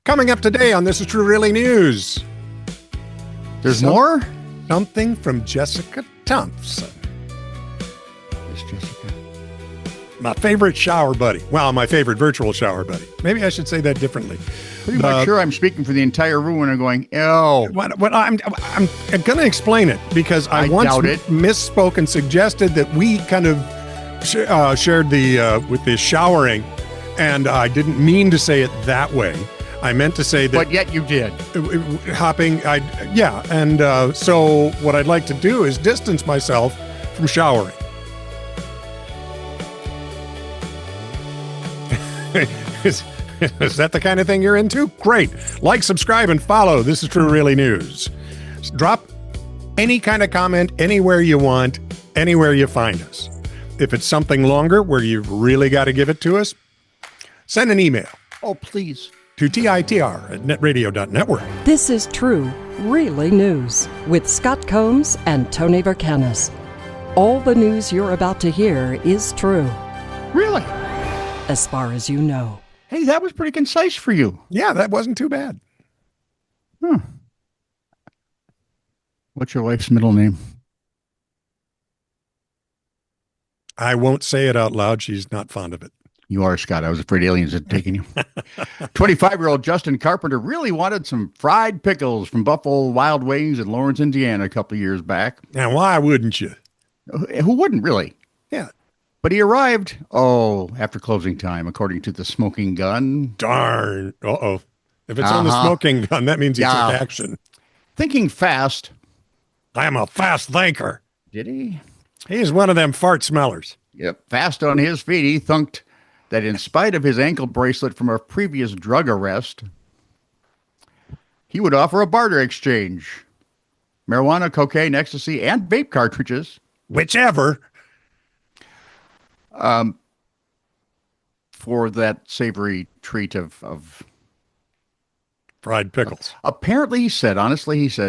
Coming up today on This Is True Really News. There's more? Something from Jessica Thompson. It's Jessica. My favorite shower buddy. Well, my favorite virtual shower buddy. Maybe I should say that differently. Pretty much sure I'm speaking for the entire room when I'm going, ew. What I'm going to explain it because I once misspoke and suggested that we kind of shared with the showering, and I didn't mean to say it that way. I meant to say that. But yet you did. Hopping, and so what I'd like to do is distance myself from showering. Is that the kind of thing you're into? Great. Like, subscribe, and follow. This is True Really News. Drop any kind of comment anywhere you want, anywhere you find us. If it's something longer where you've really got to give it to us, send an email. Oh, please. To TITR@netradio.network. This is True Really News with Scott Combs and Tony Verkinnes. All the news you're about to hear is true. Really? As far as you know. Hey, that was pretty concise for you. Yeah, that wasn't too bad. What's your wife's middle name? I won't say it out loud. She's not fond of it. You are, Scott. I was afraid aliens had taken you. 25-year-old Justin Carpenter really wanted some fried pickles from Buffalo Wild Wings in Lawrence, Indiana a couple of years back. And why wouldn't you? Who wouldn't, really? Yeah. But he arrived, after closing time, according to the smoking gun. Darn. Uh-oh. If it's on the smoking gun, that means he took action. Thinking fast. I am a fast thinker. Did he? He's one of them fart smellers. Yep. Fast on his feet, he thunked that in spite of his ankle bracelet from a previous drug arrest, he would offer a barter exchange. Marijuana, cocaine, ecstasy, and vape cartridges. Whichever. For that savory treat of fried pickles. Apparently, he said,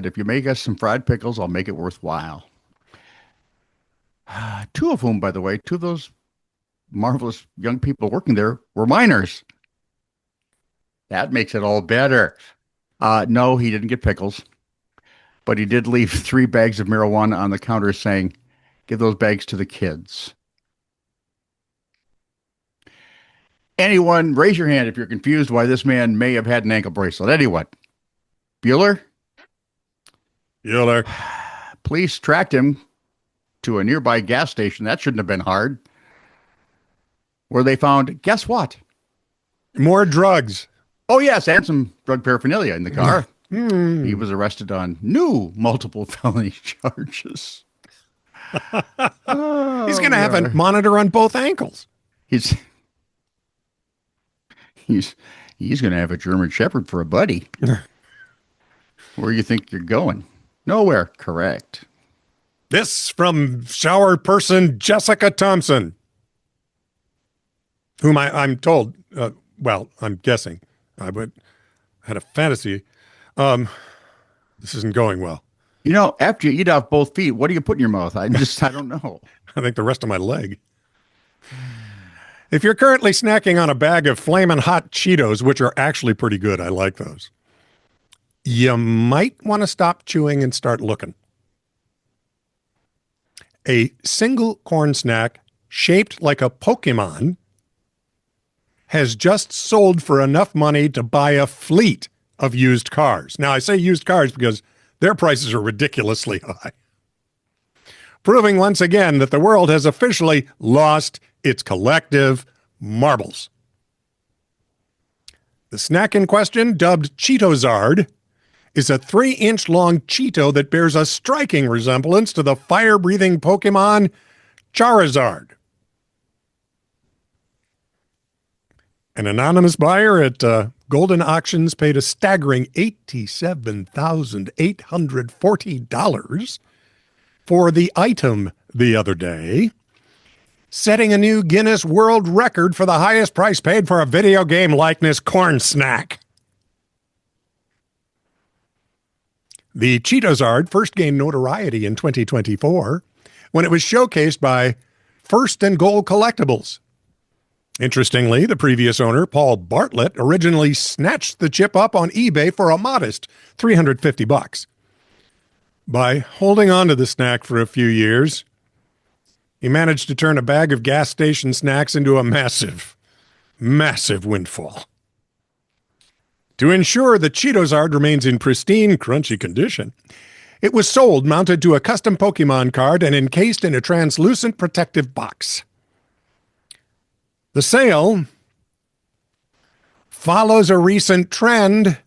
if you make us some fried pickles, I'll make it worthwhile. Two of whom, by the way, two of those marvelous young people working there were minors. That makes it all better. No, he didn't get pickles, but he did leave 3 bags of marijuana on the counter saying, give those bags to the kids. Anyone, raise your hand if you're confused why this man may have had an ankle bracelet. Anyone? Bueller? Police tracked him to a nearby gas station. That shouldn't have been hard. Where they found, guess what? More drugs. Oh, yes, and some drug paraphernalia in the car. He was arrested on new multiple felony charges. He's going to have a monitor on both ankles. He's going to have a German Shepherd for a buddy. Where do you think you're going? Nowhere. Correct. This from shower person Jessica Thompson, whom I'm told, I'm guessing, I had a fantasy. This isn't going well. You know, after you eat off both feet, what do you put in your mouth? I don't know. I think the rest of my leg. If you're currently snacking on a bag of Flamin' Hot Cheetos, which are actually pretty good, I like those, you might want to stop chewing and start looking. A single corn snack shaped like a Pokemon has just sold for enough money to buy a fleet of used cars. Now, I say used cars because their prices are ridiculously high, proving once again that the world has officially lost its collective marbles. The snack in question, dubbed Cheetozard, is a 3-inch long Cheeto that bears a striking resemblance to the fire-breathing Pokemon Charizard. An anonymous buyer at Golden Auctions paid a staggering $87,840 for the item the other day, setting a new Guinness World Record for the highest price paid for a video game likeness corn snack. The Cheetozard first gained notoriety in 2024 when it was showcased by First and Goal Collectibles. Interestingly, the previous owner, Paul Bartlett, originally snatched the chip up on eBay for a modest $350. By holding on to the snack for a few years, he managed to turn a bag of gas station snacks into a massive, massive windfall. To ensure the Cheetozard remains in pristine, crunchy condition, it was sold mounted to a custom Pokemon card and encased in a translucent protective box. The sale follows a recent trend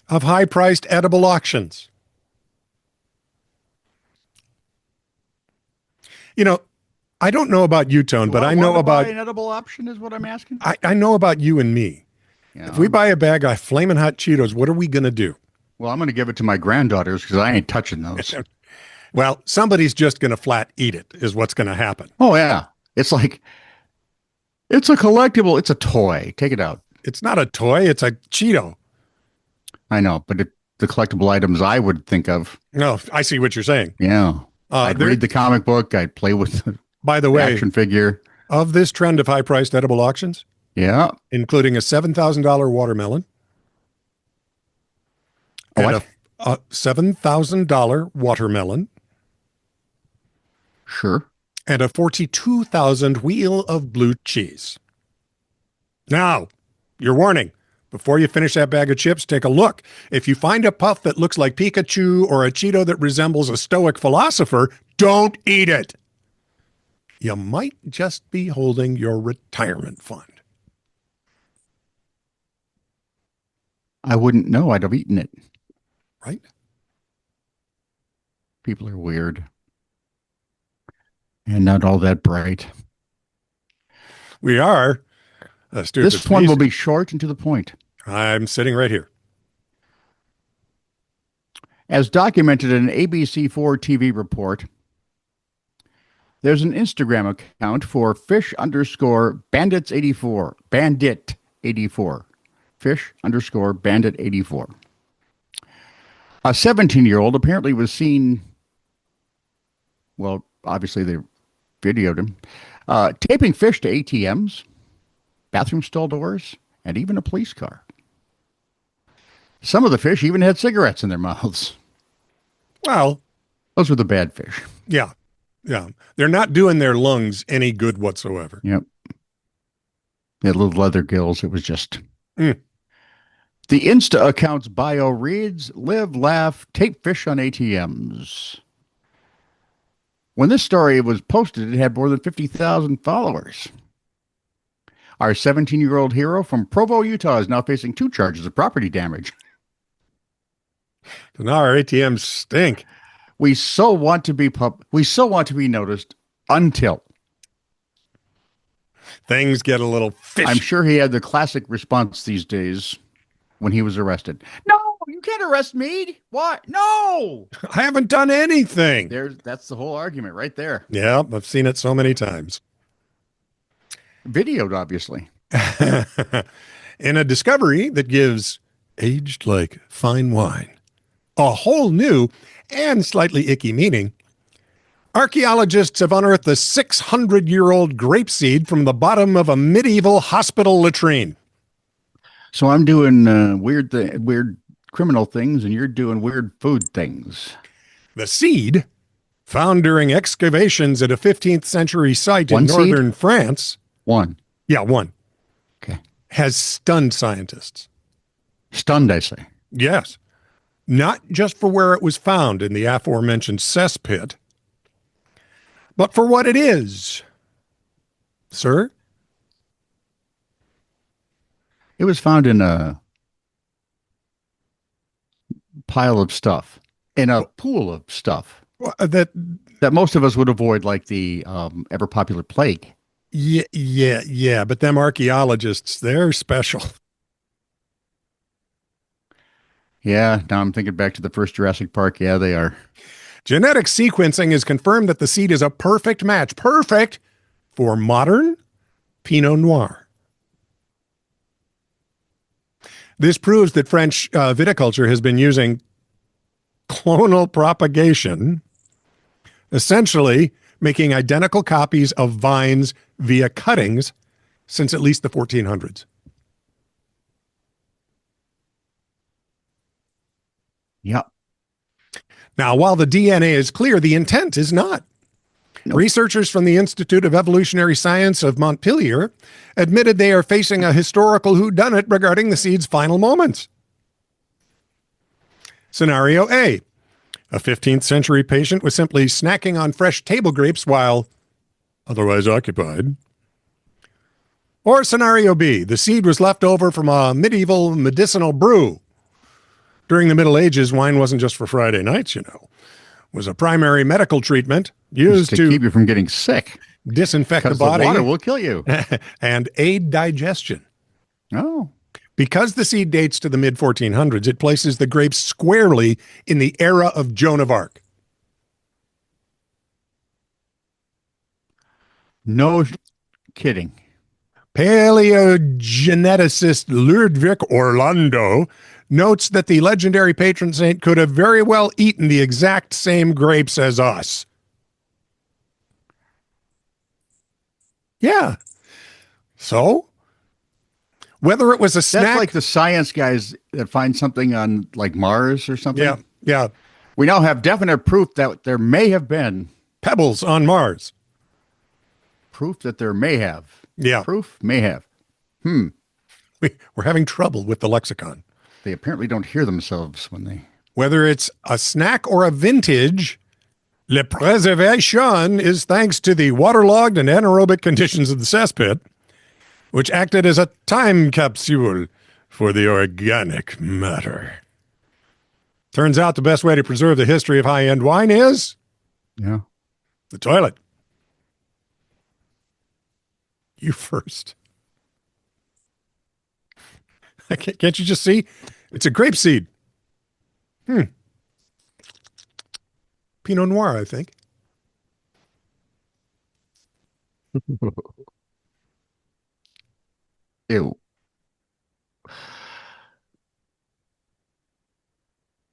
of high-priced edible auctions. You know, I don't know about you, Tone, but I know about an edible option is what I'm asking. I know about you and me. Yeah. If we buy a bag of Flamin' Hot Cheetos, what are we going to do? Well, I'm going to give it to my granddaughters because I ain't touching those. Well, somebody's just going to flat eat it is what's going to happen. Oh, yeah. It's like, it's a collectible. It's a toy. Take it out. It's not a toy. It's a Cheeto. I know, but the collectible items I would think of. No, I see what you're saying. Yeah. I'd read the comic book. I'd play with the action figure. Of this trend of high-priced edible auctions, yeah, including a $7,000 watermelon, and a $7,000 watermelon, sure, and a $42,000 wheel of blue cheese. Now, your warning. Before you finish that bag of chips, take a look. If you find a puff that looks like Pikachu or a Cheeto that resembles a stoic philosopher, don't eat it. You might just be holding your retirement fund. I wouldn't know. I'd have eaten it. Right? People are weird. And not all that bright. We are. This one will be short and to the point. I'm sitting right here. As documented in an ABC4 TV report, there's an Instagram account for fish_bandits84. Bandit84. Fish_bandit84. A 17-year-old apparently was seen, well, obviously they videoed him, taping fish to ATMs, bathroom stall doors, and even a police car. Some of the fish even had cigarettes in their mouths. Well, those were the bad fish. Yeah. Yeah. They're not doing their lungs any good whatsoever. Yep. They had little leather gills. It was just... The Insta account's bio reads, live, laugh, tape fish on ATMs. When this story was posted, it had more than 50,000 followers. Our 17-year-old hero from Provo, Utah is now facing 2 charges of property damage. So now our ATMs stink. We so want to be noticed until things get a little fishy. I'm sure he had the classic response these days when he was arrested. No, you can't arrest me. What? No. I haven't done anything. That's the whole argument right there. Yeah, I've seen it so many times. Videoed, obviously. In a discovery that gives aged like fine wine a whole new and slightly icky meaning, archaeologists have unearthed the 600-year-old grape seed from the bottom of a medieval hospital latrine. So I'm doing weird criminal things, and you're doing weird food things. The seed, found during excavations at a 15th century site in northern France. One. Yeah, one. Okay. Has stunned scientists. Stunned, I say. Yes. Not just for where it was found in the aforementioned cesspit, but for what it is. Sir? It was found in a pile of stuff, in a pool of stuff that most of us would avoid, like the ever popular plague. Yeah. But them archaeologists, they're special. Yeah, now I'm thinking back to the first Jurassic Park. Yeah, they are. Genetic sequencing has confirmed that the seed is a perfect match. Perfect for modern Pinot Noir. This proves that French viticulture has been using clonal propagation, essentially making identical copies of vines via cuttings since at least the 1400s. Yep. Now, while the DNA is clear, the intent is not. Nope. Researchers from the Institute of Evolutionary Science of Montpellier admitted they are facing a historical whodunit regarding the seed's final moments. Scenario A. A 15th century patient was simply snacking on fresh table grapes while otherwise occupied. Or scenario B. The seed was left over from a medieval medicinal brew. During the Middle Ages, wine wasn't just for Friday nights, It was a primary medical treatment used to keep you from getting sick. Disinfect the Because body. the water will kill you. And aid digestion. Oh. Because the seed dates to the mid-1400s, it places the grapes squarely in the era of Joan of Arc. No kidding. Paleogeneticist Ludwig Orlando notes that the legendary patron saint could have very well eaten the exact same grapes as us. Yeah. So, whether it was a snack... That's like the science guys that find something on like Mars or something. Yeah. We now have definite proof that there may have been... Pebbles on Mars. Proof that there may have. Yeah. Proof may have. We're having trouble with the lexicon. They apparently don't hear themselves when they... Whether it's a snack or a vintage, le preservation is thanks to the waterlogged and anaerobic conditions of the cesspit, which acted as a time capsule for the organic matter. Turns out the best way to preserve the history of high-end wine is... Yeah. The toilet. You first. Can't you just see? It's a grape seed. Pinot Noir, I think. Ew.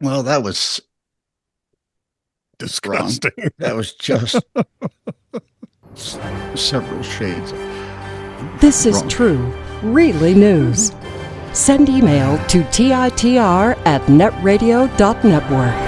Well, that was Disgusting. wrong. That was just several shades. This is Wrong. true, really news. Send email to TITR@netradio.network.